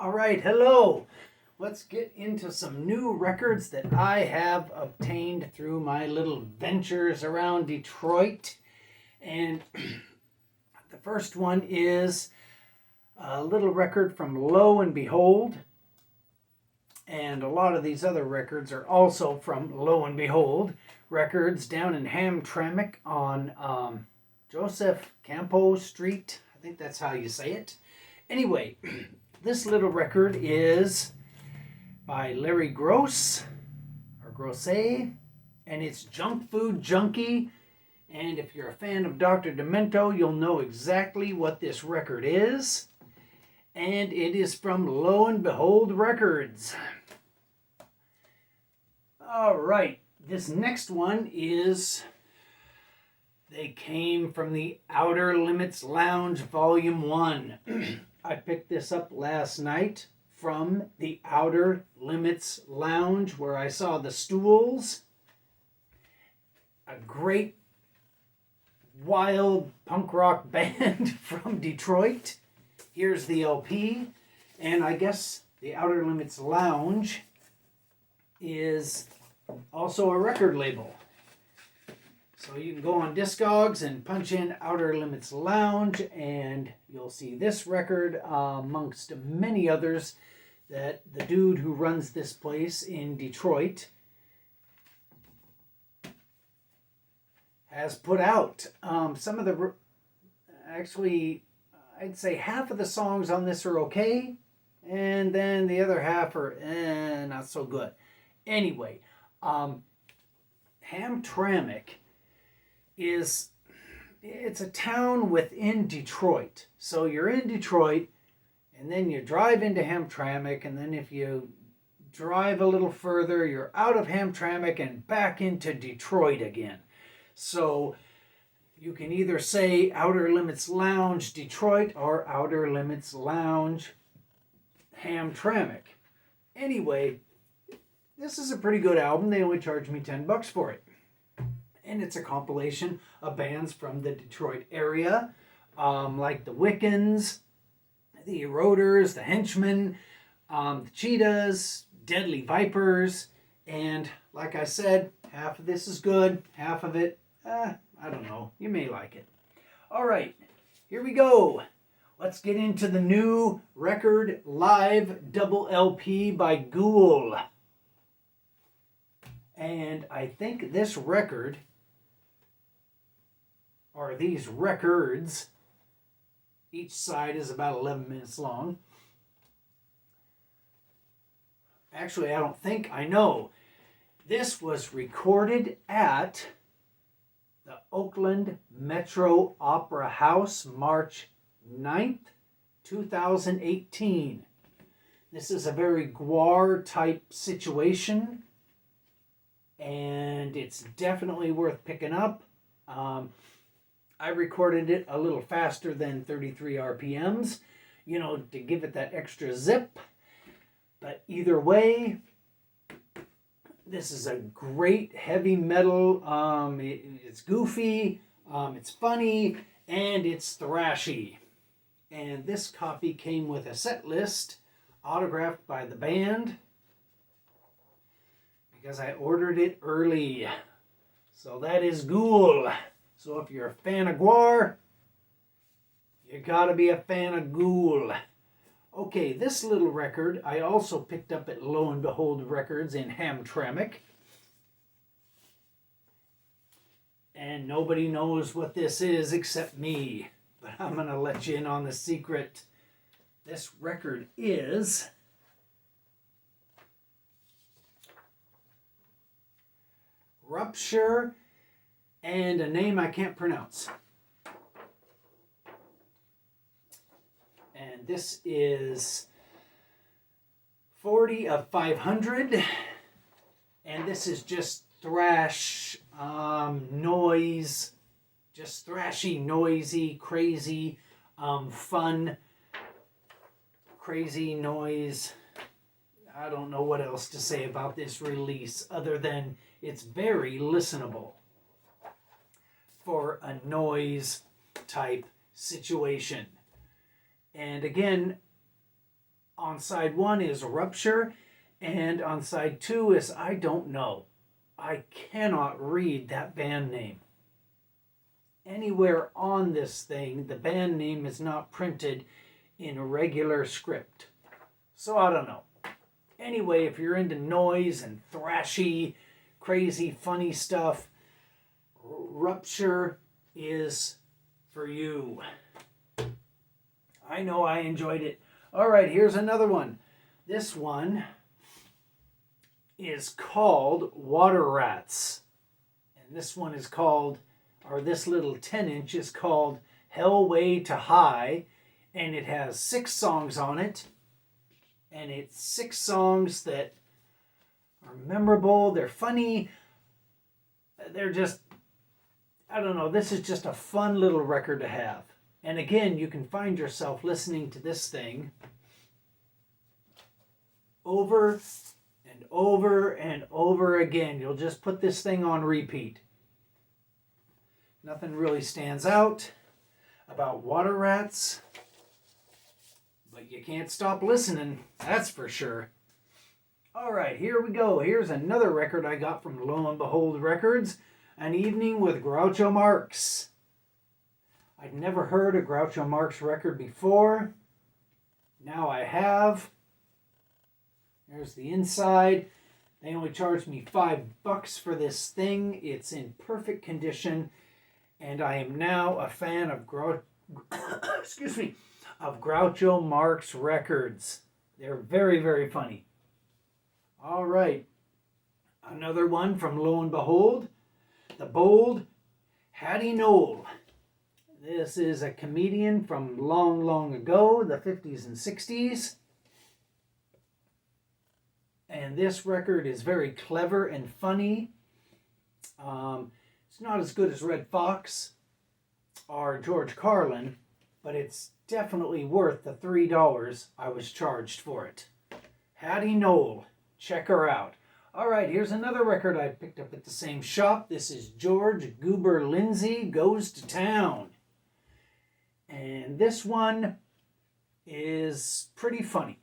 All right, hello. Let's get into some new records that I have obtained through my little ventures around Detroit. And the first one is a little record from Lo and Behold. And a lot of these other records are also from Lo and Behold records down in Hamtramck on Joseph Campo Street. I think that's how you say it. Anyway, this little record is by Larry Gross, or Grosse, and it's Junk Food Junkie. And if you're a fan of Dr. Demento, you'll know exactly what this record is. And it is from Lo and Behold Records. All right, this next one is, they came from the Outer Limits Lounge Volume 1. I picked this up last night from the Outer Limits Lounge where I saw the Stools. A great wild punk rock band from Detroit. Here's the LP. And I guess the Outer Limits Lounge is also a record label. So you can go on Discogs and punch in Outer Limits Lounge and you'll see this record amongst many others that the dude who runs this place in Detroit has put out. Some of the, actually, I'd say half of the songs on this are okay, and then the other half are not so good. Anyway, Hamtramck it's a town within Detroit. So you're in Detroit, and then you drive into Hamtramck, and then if you drive a little further, you're out of Hamtramck and back into Detroit again. So you can either say Outer Limits Lounge Detroit or Outer Limits Lounge Hamtramck. Anyway, this is a pretty good album. They only charged me $10 for it. And it's a compilation of bands from the Detroit area, like the Wiccans, the Eroders, the Henchmen, the Cheetahs, Deadly Vipers, and like I said, half of this is good, half of it, I don't know, you may like it. All right, here we go. Let's get into the new record live double LP by Ghoul. And I think this record, or these records, each side is about 11 minutes long. Actually, I don't think, I know. This was recorded at the Oakland Metro Opera House, March 9th, 2018. This is a very Gwar type situation, and it's definitely worth picking up. I recorded it a little faster than 33 RPMs, to give it that extra zip. But either way, this is a great heavy metal. It's goofy, it's funny, and it's thrashy. And this copy came with a set list autographed by the band because I ordered it early. So that is Ghoul. So if you're a fan of Gwar, you gotta be a fan of Ghoul. Okay, this little record I also picked up at Lo and Behold Records in Hamtramck. And nobody knows what this is except me. But I'm gonna let you in on the secret. This record is Rupture and a name I can't pronounce. And this is 40 of 500. And this is just thrash, noise, just thrashy, noisy, crazy, fun, crazy noise. I don't know what else to say about this release other than it's very listenable for a noise type situation. And again, On side 1 is Rupture, and on side 2 is I Don't Know. I cannot read that band name. Anywhere on this thing, the band name is not printed in a regular script. So I don't know. Anyway, if you're into noise and thrashy, crazy, funny stuff, Rupture is for you. I know I enjoyed it. All right, here's another one. This one is called Water Rats. And this one is called, or this little 10-inch is called Hellway to High. And it has 6 songs on it. And it's 6 songs that are memorable. They're funny. They're just, I don't know, this is just a fun little record to have. And again, you can find yourself listening to this thing over and over and over again. You'll just put this thing on repeat. Nothing really stands out about Water Rats, but you can't stop listening, that's for sure. All right, here we go. Here's another record I got from Lo and Behold Records, An Evening with Groucho Marx. I'd never heard a Groucho Marx record before. Now I have. There's the inside. They only charged me $5 for this thing. It's in perfect condition. And I am now a fan of of Groucho Marx records. They're very, very funny. All right. Another one from Lo and Behold. The Bold Hattie Knoll. This is a comedian from long, long ago, the 50s and 60s. And this record is very clever and funny. It's not as good as Red Fox or George Carlin, but it's definitely worth the $3 I was charged for it. Hattie Knoll. Check her out. All right, here's another record I picked up at the same shop. This is George Goober Lindsay Goes to Town. And this one is pretty funny.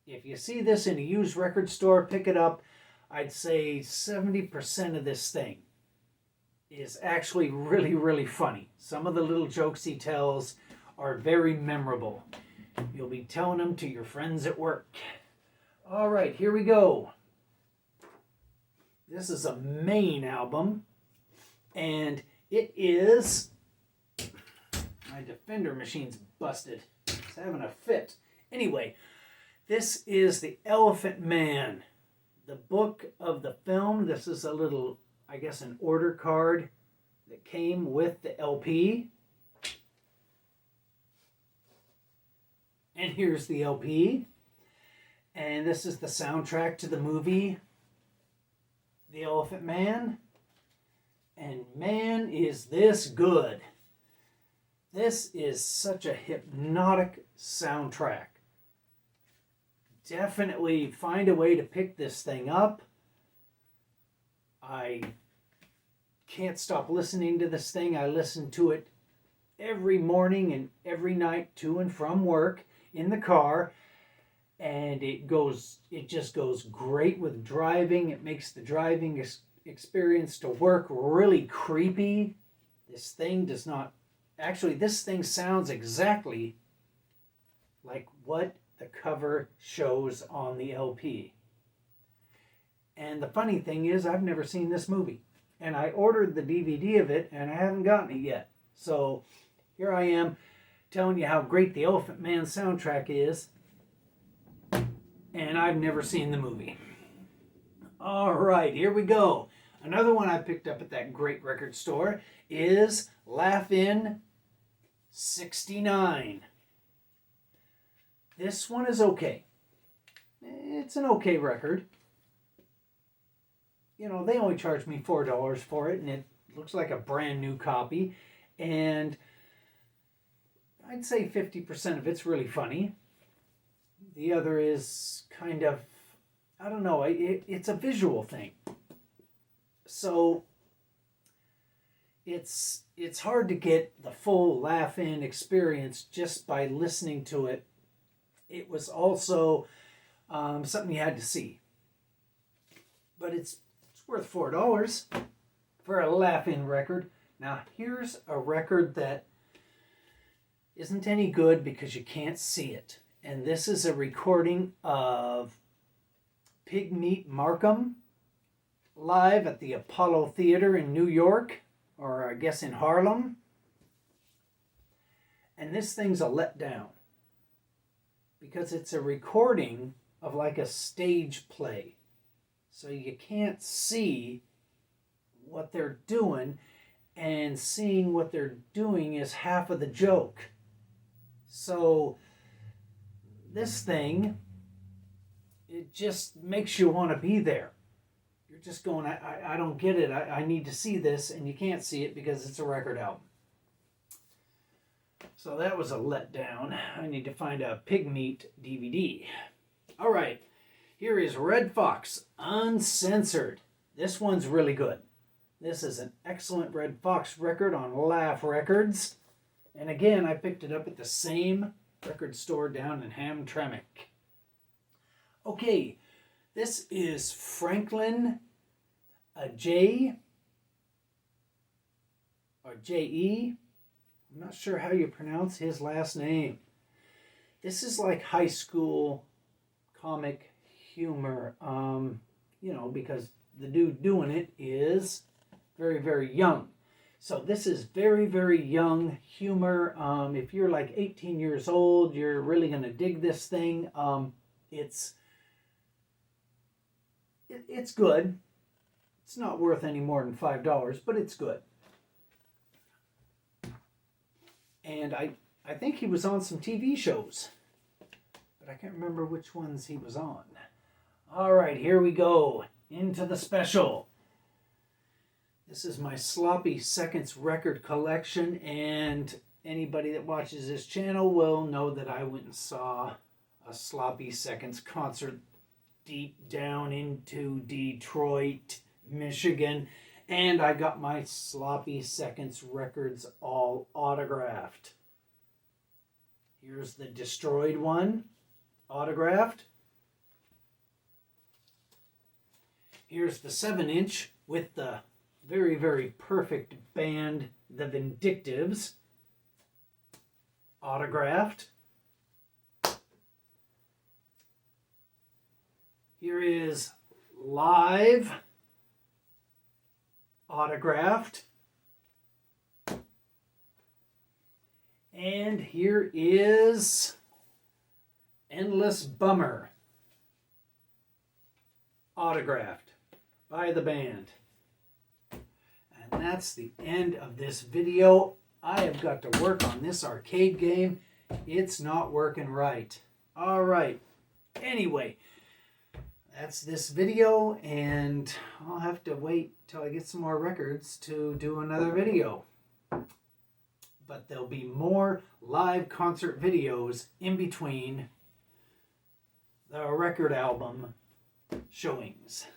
If you see this in a used record store, pick it up. I'd say 70% of this thing is actually really, really funny. Some of the little jokes he tells are very memorable. You'll be telling them to your friends at work. All right, here we go. This is a Maine album, and it is... My Defender machine's busted. It's having a fit. Anyway, this is The Elephant Man, the book of the film. This is a little, I guess, an order card that came with the LP. And here's the LP. And this is the soundtrack to the movie The Elephant Man. And man, is this good. This is such a hypnotic soundtrack. Definitely find a way to pick this thing up. I can't stop listening to this thing. I listen to it every morning and every night to and from work in the car. And it just goes great with driving. It makes the driving experience to work really creepy. This thing does not... Actually, this thing sounds exactly like what the cover shows on the LP. And the funny thing is, I've never seen this movie. And I ordered the DVD of it, and I haven't gotten it yet. So here I am telling you how great the Elephant Man soundtrack is. And I've never seen the movie. All right, here we go. Another one I picked up at that great record store is Laugh-In 69. This one is okay. It's an okay record. You know, they only charged me $4 for it, and it looks like a brand new copy. And I'd say 50% of it's really funny. The other is kind of, I don't know, it's a visual thing. So it's hard to get the full laugh-in experience just by listening to it. It was also something you had to see. But it's worth $4 for a laugh-in record. Now, here's a record that isn't any good because you can't see it. And this is a recording of Pigmeat Markham live at the Apollo Theater in New York, or I guess in Harlem. And this thing's a letdown because it's a recording of like a stage play. So you can't see what they're doing, and seeing what they're doing is half of the joke. So this thing, it just makes you want to be there. You're just going, I don't get it. I need to see this, and you can't see it because it's a record album. So that was a letdown. I need to find a Pigmeat DVD. All right, here is Red Fox Uncensored. This one's really good. This is an excellent Red Fox record on Laugh Records. And again, I picked it up at the same record store down in Hamtramck. Okay, this is Franklin J. or J.E. I'm not sure how you pronounce his last name. This is like high school comic humor, because the dude doing it is very, very young. So this is very, very young humor. If you're like 18 years old, you're really going to dig this thing. It's good. It's not worth any more than $5, but it's good. And I think he was on some TV shows, but I can't remember which ones he was on. All right, here we go into the special. This is my Sloppy Seconds record collection, and anybody that watches this channel will know that I went and saw a Sloppy Seconds concert deep down into Detroit, Michigan, and I got my Sloppy Seconds records all autographed. Here's the destroyed one, autographed. Here's the 7-inch with the very, very perfect band, the Vindictives, autographed. Here is Live, autographed. And here is Endless Bummer, autographed by the band. And that's the end of this video. I have got to work on this arcade game. It's not working right. All right. Anyway, that's this video, and I'll have to wait till I get some more records to do another video. But there'll be more live concert videos in between the record album showings.